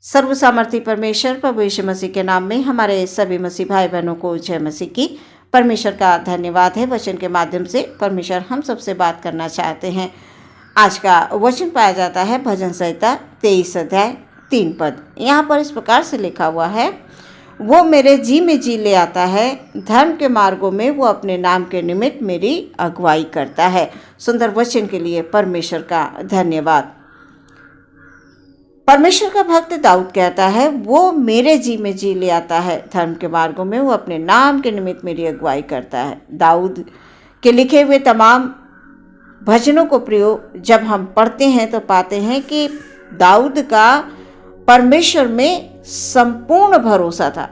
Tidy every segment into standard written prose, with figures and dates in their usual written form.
सर्वसामर्थी परमेश्वर प्रभु यीशु मसीह के नाम में हमारे सभी मसीह भाई बहनों को जय मसीह की। परमेश्वर का धन्यवाद है। वचन के माध्यम से परमेश्वर हम सबसे बात करना चाहते हैं। आज का वचन पाया जाता है भजन संहिता 23 अध्याय 3 पद। यहाँ पर इस प्रकार से लिखा हुआ है, वो मेरे जी में जी ले आता है, धर्म के मार्गों में वो अपने नाम के निमित्त मेरी अगुवाई करता है। सुंदर वचन के लिए परमेश्वर का धन्यवाद। परमेश्वर का भक्त दाऊद कहता है, वो मेरे जी में जी ले आता है, धर्म के मार्गों में वो अपने नाम के निमित्त मेरी अगुवाई करता है। दाऊद के लिखे हुए तमाम भजनों को प्रयोग जब हम पढ़ते हैं तो पाते हैं कि दाऊद का परमेश्वर में संपूर्ण भरोसा था।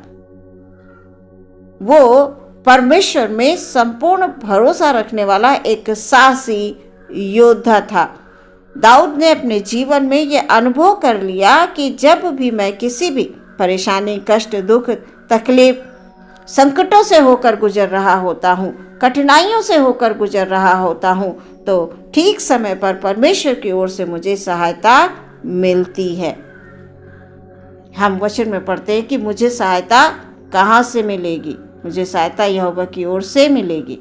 वो परमेश्वर में संपूर्ण भरोसा रखने वाला एक साहसी योद्धा था। दाऊद ने अपने जीवन में ये अनुभव कर लिया कि जब भी मैं किसी भी परेशानी, कष्ट, दुख, तकलीफ, संकटों से होकर गुजर रहा होता हूँ, कठिनाइयों से होकर गुजर रहा होता हूँ, तो ठीक समय पर परमेश्वर की ओर से मुझे सहायता मिलती है। हम वचन में पढ़ते हैं कि मुझे सहायता कहाँ से मिलेगी? मुझे सहायता यहोवा की ओर से मिलेगी,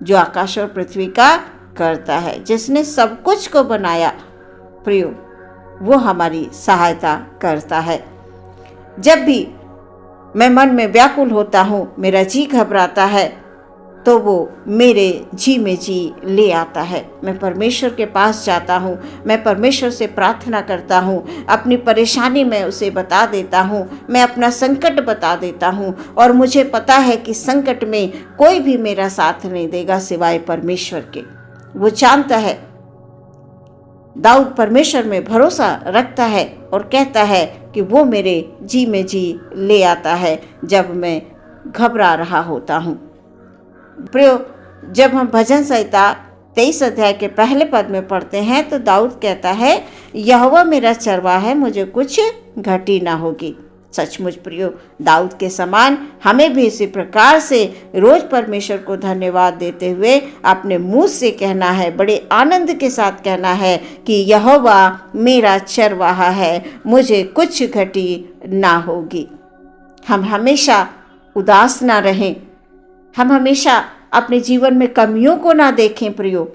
जो आकाश और पृथ्वी का करता है, जिसने सब कुछ को बनाया। प्रियो, वो हमारी सहायता करता है। जब भी मैं मन में व्याकुल होता हूँ, मेरा जी घबराता है, तो वो मेरे जी में जी ले आता है। मैं परमेश्वर के पास जाता हूँ, मैं परमेश्वर से प्रार्थना करता हूँ, अपनी परेशानी में उसे बता देता हूँ, मैं अपना संकट बता देता हूँ, और मुझे पता है कि संकट में कोई भी मेरा साथ नहीं देगा सिवाय परमेश्वर के। वो जानता है। दाऊद परमेश्वर में भरोसा रखता है और कहता है कि वो मेरे जी में जी ले आता है जब मैं घबरा रहा होता हूँ। प्रियो, जब हम भजन संहिता 23 अध्याय के पहले पद में पढ़ते हैं तो दाऊद कहता है, यहोवा मेरा चरवाहा है, मुझे कुछ घटी ना होगी। सचमुच प्रियो, दाऊद के समान हमें भी इसी प्रकार से रोज परमेश्वर को धन्यवाद देते हुए अपने मुंह से कहना है, बड़े आनंद के साथ कहना है कि यहोवा मेरा चरवाहा है, मुझे कुछ घटी ना होगी। हम हमेशा उदास ना रहें, हम हमेशा अपने जीवन में कमियों को ना देखें प्रियो।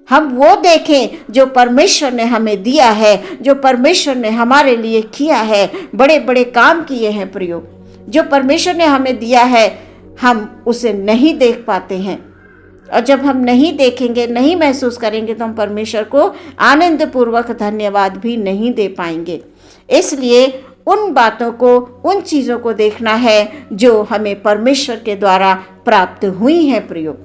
हम वो देखें जो परमेश्वर ने हमें दिया है, जो परमेश्वर ने हमारे लिए किया है, बड़े बड़े काम किए हैं प्रियो। जो परमेश्वर ने हमें दिया है, हम उसे नहीं देख पाते हैं, और जब हम नहीं देखेंगे, नहीं महसूस करेंगे, तो हम परमेश्वर को आनंद पूर्वक धन्यवाद भी नहीं दे पाएंगे। इसलिए उन बातों को, उन चीज़ों को देखना है जो हमें परमेश्वर के द्वारा प्राप्त हुई हैं प्रियो।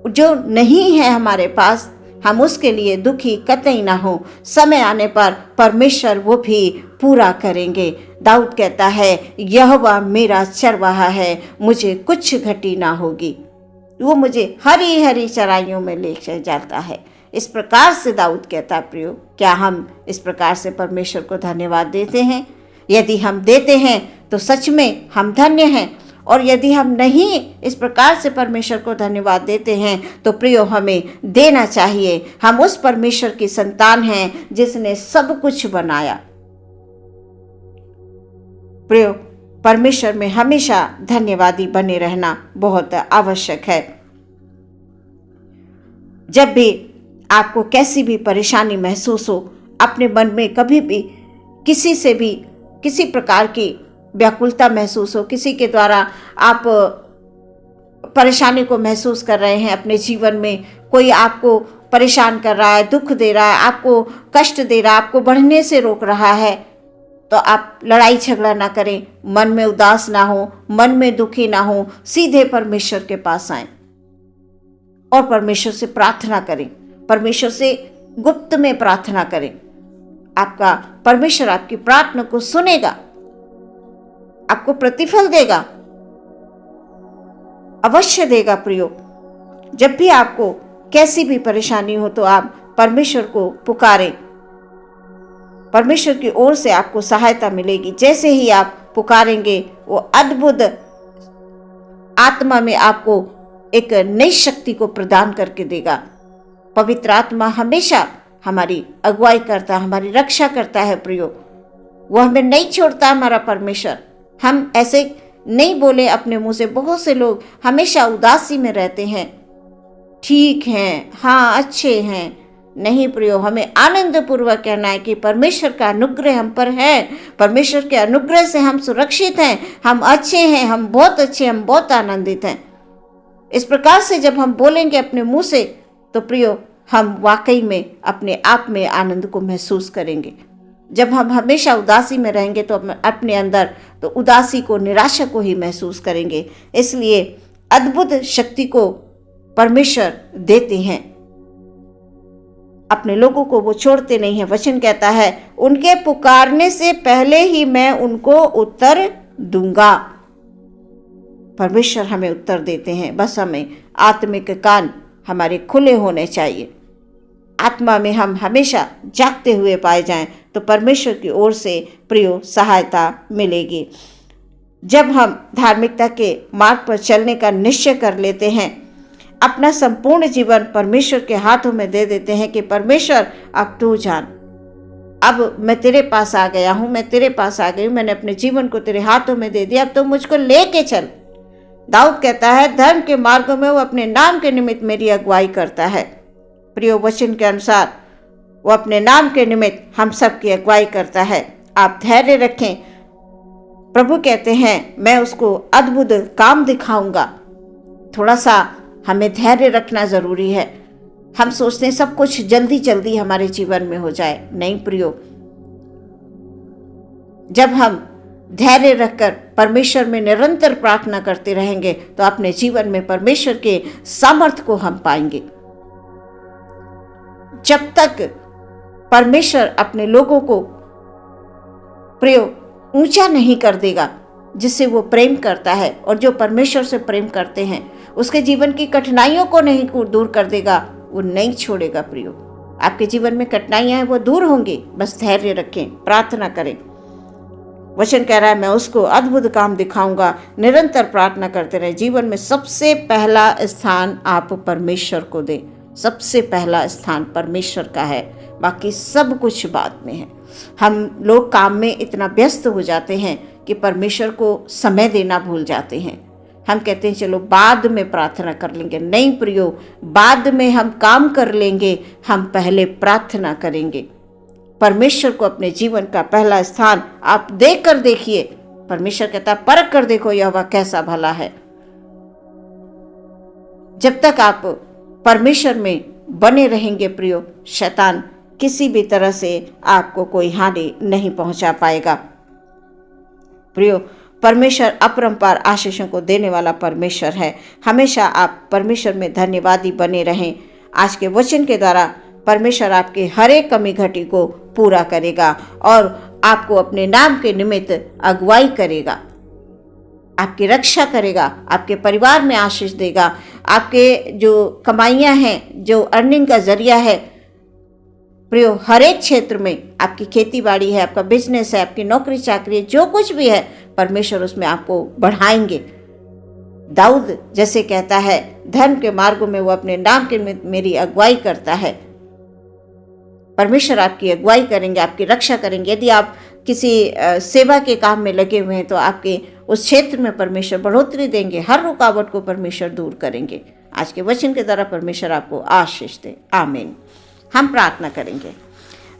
जो नहीं है हमारे पास, हम उसके लिए दुखी कतई ना हो। समय आने पर परमेश्वर वो भी पूरा करेंगे। दाऊद कहता है, यहोवा मेरा चरवाहा है, मुझे कुछ घटी ना होगी। वो मुझे हरी हरी चराइयों में ले जाता है। इस प्रकार से दाऊद कहता है प्रियो, क्या हम इस प्रकार से परमेश्वर को धन्यवाद देते हैं? यदि हम देते हैं तो सच में हम धन्य हैं, और यदि हम नहीं इस प्रकार से परमेश्वर को धन्यवाद देते हैं तो प्रियो, हमें देना चाहिए। हम उस परमेश्वर की संतान हैं जिसने सब कुछ बनाया। प्रियो, परमेश्वर में हमेशा धन्यवादी बने रहना बहुत आवश्यक है। जब भी आपको कैसी भी परेशानी महसूस हो, अपने मन में कभी भी किसी से भी किसी प्रकार की व्याकुलता महसूस हो, किसी के द्वारा आप परेशानी को महसूस कर रहे हैं अपने जीवन में, कोई आपको परेशान कर रहा है, दुख दे रहा है, आपको कष्ट दे रहा है, आपको बढ़ने से रोक रहा है, तो आप लड़ाई झगड़ा ना करें, मन में उदास ना हो, मन में दुखी ना हो, सीधे परमेश्वर के पास आएं और परमेश्वर से प्रार्थना करें, परमेश्वर से गुप्त में प्रार्थना करें। आपका परमेश्वर आपकी प्रार्थना को सुनेगा, आपको प्रतिफल देगा, अवश्य देगा प्रियो। जब भी आपको कैसी भी परेशानी हो तो आप परमेश्वर को पुकारें, परमेश्वर की ओर से आपको सहायता मिलेगी। जैसे ही आप पुकारेंगे, वो अद्भुत आत्मा में आपको एक नई शक्ति को प्रदान करके देगा। पवित्र आत्मा हमेशा हमारी अगुवाई करता है, हमारी रक्षा करता है प्रियो। वो हमें नहीं छोड़ता हमारा परमेश्वर। हम ऐसे नहीं बोले अपने मुंह से, बहुत से लोग हमेशा उदासी में रहते हैं, ठीक हैं, हाँ अच्छे हैं। नहीं प्रियो, हमें आनंद पूर्वक कहना है कि परमेश्वर का अनुग्रह हम पर है, परमेश्वर के अनुग्रह से हम सुरक्षित हैं, हम अच्छे हैं, हम बहुत अच्छे, हम बहुत आनंदित हैं। इस प्रकार से जब हम बोलेंगे अपने मुंह से तो प्रियो हम वाकई में अपने आप में आनंद को महसूस करेंगे। जब हम हमेशा उदासी में रहेंगे तो अपने अंदर तो उदासी को, निराशा को ही महसूस करेंगे। इसलिए अद्भुत शक्ति को परमेश्वर देते हैं, अपने लोगों को वो छोड़ते नहीं हैं। वचन कहता है उनके पुकारने से पहले ही मैं उनको उत्तर दूंगा। परमेश्वर हमें उत्तर देते हैं, बस हमें आत्मिक कान हमारे खुले होने चाहिए। आत्मा में हम हमेशा जागते हुए पाए जाएं तो परमेश्वर की ओर से प्रियो सहायता मिलेगी। जब हम धार्मिकता के मार्ग पर चलने का निश्चय कर लेते हैं, अपना संपूर्ण जीवन परमेश्वर के हाथों में दे देते हैं कि परमेश्वर अब तू जान, अब मैं तेरे पास आ गया हूँ, मैं तेरे पास आ गई हूँ, मैंने अपने जीवन को तेरे हाथों में दे दिया, अब तो मुझको लेके चल। दाऊद कहता है धर्म के मार्गों में वो अपने नाम के निमित्त मेरी अगुवाई करता है। प्रियो वचन के अनुसार वो अपने नाम के निमित्त हम सब की अगुवाई करता है। आप धैर्य रखें, प्रभु कहते हैं मैं उसको अद्भुत काम दिखाऊंगा। थोड़ा सा हमें धैर्य रखना जरूरी है। हम सोचते हैं सब कुछ जल्दी जल्दी हमारे जीवन में हो जाए, नहीं प्रियो। जब हम धैर्य रखकर परमेश्वर में निरंतर प्रार्थना करते रहेंगे तो अपने जीवन में परमेश्वर के सामर्थ्य को हम पाएंगे। जब तक परमेश्वर अपने लोगों को प्रियो ऊंचा नहीं कर देगा, जिससे वो प्रेम करता है, और जो परमेश्वर से प्रेम करते हैं उसके जीवन की कठिनाइयों को नहीं दूर कर देगा, वो नहीं छोड़ेगा प्रियो। आपके जीवन में कठिनाइयां हैं, वो दूर होंगी, बस धैर्य रखें, प्रार्थना करें। वचन कह रहा है मैं उसको अद्भुत काम दिखाऊंगा। निरंतर प्रार्थना करते रहे। जीवन में सबसे पहला स्थान आप परमेश्वर को दें। सबसे पहला स्थान परमेश्वर का है, बाकी सब कुछ बाद में है। हम लोग काम में इतना व्यस्त हो जाते हैं कि परमेश्वर को समय देना भूल जाते हैं। हम कहते हैं चलो बाद में प्रार्थना कर लेंगे। नहीं प्रियो, बाद में हम काम कर लेंगे, हम पहले प्रार्थना करेंगे। परमेश्वर को अपने जीवन का पहला स्थान आप देख कर देखिए। परमेश्वर कहता परख कर देखो यहोवा कैसा भला है। जब तक आप परमेश्वर में बने रहेंगे प्रियो, शैतान किसी भी तरह से आपको कोई हानि नहीं पहुंचा पाएगा। प्रियो परमेश्वर अपरंपार आशीषों को देने वाला परमेश्वर है। हमेशा आप परमेश्वर में धन्यवादी बने रहें। आज के वचन के द्वारा परमेश्वर आपके हर एक कमी घटी को पूरा करेगा और आपको अपने नाम के निमित्त अगुवाई करेगा, आपकी रक्षा करेगा, आपके परिवार में आशीष देगा। आपके जो कमाइयां हैं, जो अर्निंग का जरिया है प्रियो, हर एक क्षेत्र में, आपकी खेती बाड़ी है, आपका बिजनेस है, आपकी नौकरी चाकरी है, जो कुछ भी है परमेश्वर उसमें आपको बढ़ाएंगे। दाऊद जैसे कहता है धर्म के मार्गों में वो अपने नाम के मेरी अगुवाई करता है। परमेश्वर आपकी अगुवाई करेंगे, आपकी रक्षा करेंगे। यदि आप किसी सेवा के काम में लगे हुए हैं तो आपके उस क्षेत्र में परमेश्वर बढ़ोतरी देंगे, हर रुकावट को परमेश्वर दूर करेंगे। आज के वचन के द्वारा परमेश्वर आपको आशीष दे, आमीन। हम प्रार्थना करेंगे।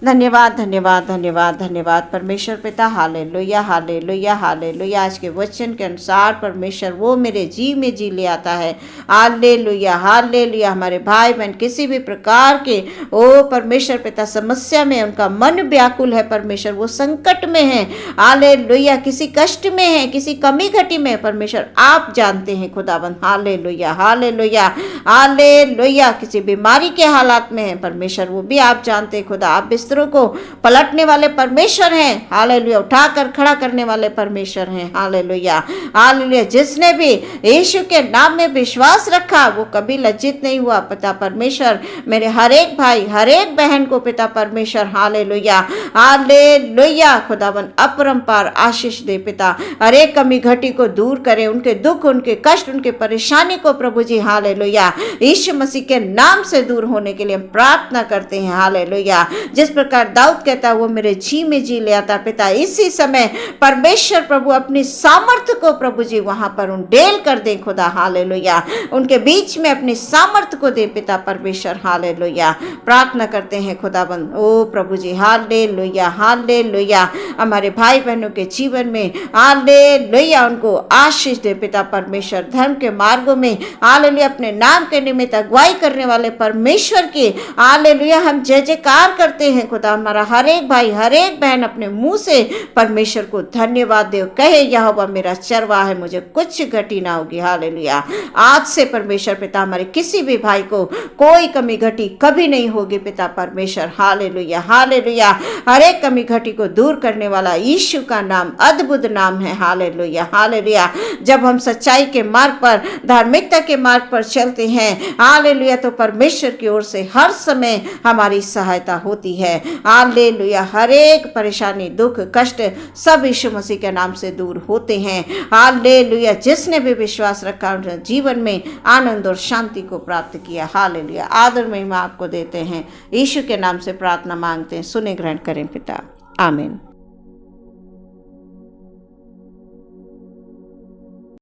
धन्यवाद धन्यवाद धन्यवाद धन्यवाद परमेश्वर पिता, हालेलुया हालेलुया हालेलुया। आज के वचन के अनुसार परमेश्वर वो मेरे जी में जी ले आता है। Hallelujah hallelujah. हमारे भाई बहन किसी भी प्रकार के ओ परमेश्वर पिता समस्या में, उनका मन व्याकुल है परमेश्वर, वो संकट में है, हालेलुया, किसी कष्ट में है, किसी कमी घटी में, परमेश्वर आप जानते हैं खुदाबंद। Hallelujah hallelujah hallelujah. किसी बीमारी के हालात में है परमेश्वर, वो भी आप जानते हैं खुदा। आप बिस्तरों को पलटने वाले परमेश्वर हैं, हालेलुया, उठाकर खड़ा करने वाले परमेश्वर हैं, हालेलुया, हालेलुया। जिसने भी यीशु के नाम में विश्वास रखा वो कभी लज्जित नहीं हुआ। पिता परमेश्वर मेरे हर एक भाई हर एक बहन को पिता परमेश्वर हालेलुया हालेलुया खुदावन अपरंपार आशीष दे पिता। हर एक कमी घटी को दूर करे, उनके दुख उनके कष्ट उनके परेशानी को प्रभु जी हालेलुया यीशु मसीह के नाम से दूर होने के लिए हम प्रार्थना करते हैं, हालेलुया। जिस प्रकार दाऊद कहता है वो मेरे जी में जी ले आता पिता, इसी समय परमेश्वर प्रभु अपनी सामर्थ्य को प्रभु जी वहां पर उंडेल कर दे खुदा, हालेलुया। उनके बीच में अपनी सामर्थ्य को दे पिता परमेश्वर, हालेलुया। प्रार्थना करते हैं खुदाबंद, ओ प्रभु जी हालेलुया हालेलुया। हमारे भाई बहनों के जीवन में हालेलुया उनको आशीष दे पिता परमेश्वर। धर्म के मार्गों में हालेलुया अपने नाम के निमित्त अगुवाई करने वाले परमेश्वर की हालेलुया हम जय जयकार करते हैं खुदा। हमारा हर एक भाई हर एक बहन अपने मुंह से परमेश्वर को धन्यवाद दे, कहे यहोवा मेरा चरवाहा है, मुझे कुछ घटी ना होगी, हालेलुया। आज से परमेश्वर पिता हमारे किसी भी भाई को कोई कमी घटी कभी नहीं होगी पिता परमेश्वर, हालेलुया हालेलुया। हर एक कमी घटी को दूर करने वाला यीशु का नाम अद्भुत नाम है, हालेलुया हालेलुया। जब हम सच्चाई के मार्ग पर धार्मिकता के मार्ग पर चलते हैं हालेलुया तो परमेश्वर की ओर से हर समय हमारी सहायता होती है, हालेलुया। हर एक परेशानी दुख कष्ट सब यीशु मसीह के नाम से दूर होते हैं, हालेलुया। जिसने भी विश्वास रखा उनके जीवन में आनंद और शांति को प्राप्त किया, हालेलुया। आदर महिमा आपको देते हैं, यीशु के नाम से प्रार्थना मांगते हैं, सुने ग्रहण करें पिता, आमीन।